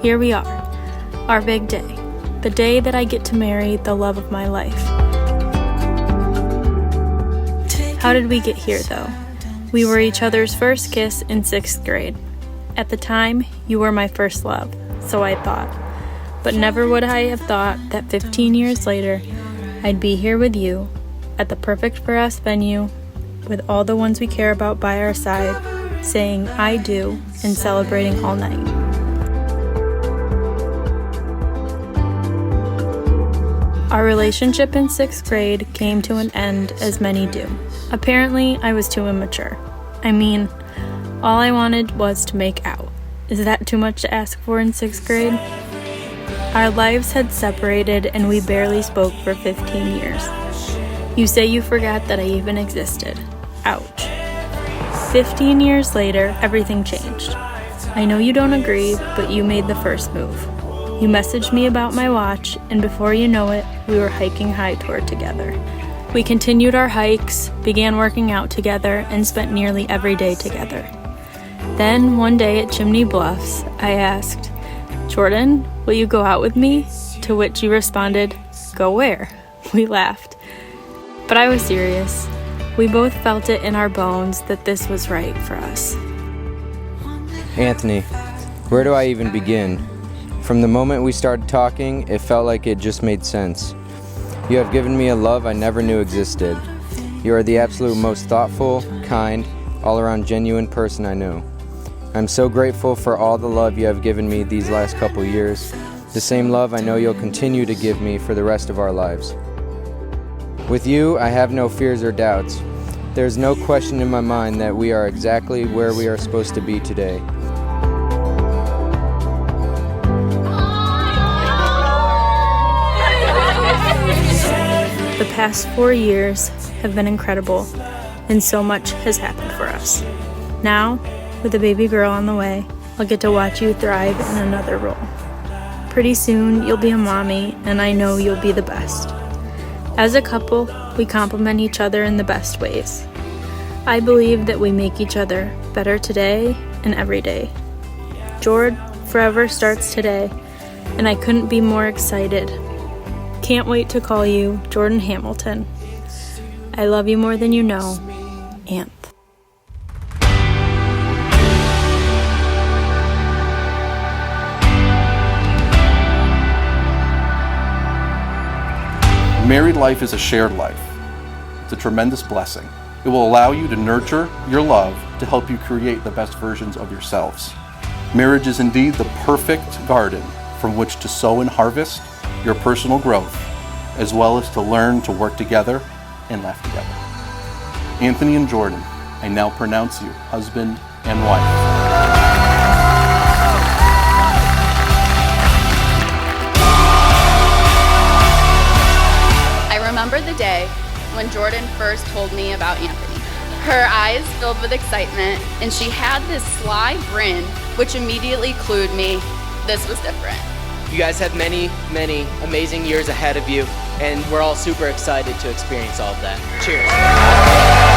here we are, our big day, the day that I get to marry the love of my life. How did we get here, though? We were each other's first kiss in 6th grade. At the time, you were my first love, so I thought. But never would I have thought that 15 years later, I'd be here with you, at the perfect for us venue, with all the ones we care about by our side, saying I do and celebrating all night. Our relationship in 6th grade came to an end, as many do. Apparently, I was too immature. I mean, all I wanted was to make out. Is that too much to ask for in 6th grade? Our lives had separated and we barely spoke for 15 years. You say you forgot that I even existed. Ouch. 15 years later, everything changed. I know you don't agree, but you made the first move. You messaged me about my watch, and before you know it, we were hiking High Tour together. We continued our hikes, began working out together, and spent nearly every day together. Then, one day at Chimney Bluffs, I asked, "Jordan, will you go out with me?" To which you responded, "Go where?" We laughed. But I was serious. We both felt it in our bones that this was right for us. Anthony, where do I even begin? From the moment we started talking, it felt like it just made sense. You have given me a love I never knew existed. You are the absolute most thoughtful, kind, all-around genuine person I know. I'm so grateful for all the love you have given me these last couple years, the same love I know you'll continue to give me for the rest of our lives. With you, I have no fears or doubts. There's no question in my mind that we are exactly where we are supposed to be today. The past 4 years have been incredible, and so much has happened for us. Now, with a baby girl on the way, I'll get to watch you thrive in another role. Pretty soon, you'll be a mommy, and I know you'll be the best. As a couple, we complement each other in the best ways. I believe that we make each other better today and every day. Jord, forever starts today, and I couldn't be more excited. Can't wait to call you Jordan Hamilton. I love you more than you know, Anth. Married life is a shared life. It's a tremendous blessing. It will allow you to nurture your love to help you create the best versions of yourselves. Marriage is indeed the perfect garden from which to sow and harvest your personal growth, as well as to learn to work together and laugh together. Anthony and Jordan, I now pronounce you husband and wife. I remember the day when Jordan first told me about Anthony. Her eyes filled with excitement, and she had this sly grin, which immediately clued me this was different. You guys have many, many amazing years ahead of you, and we're all super excited to experience all of that. Cheers.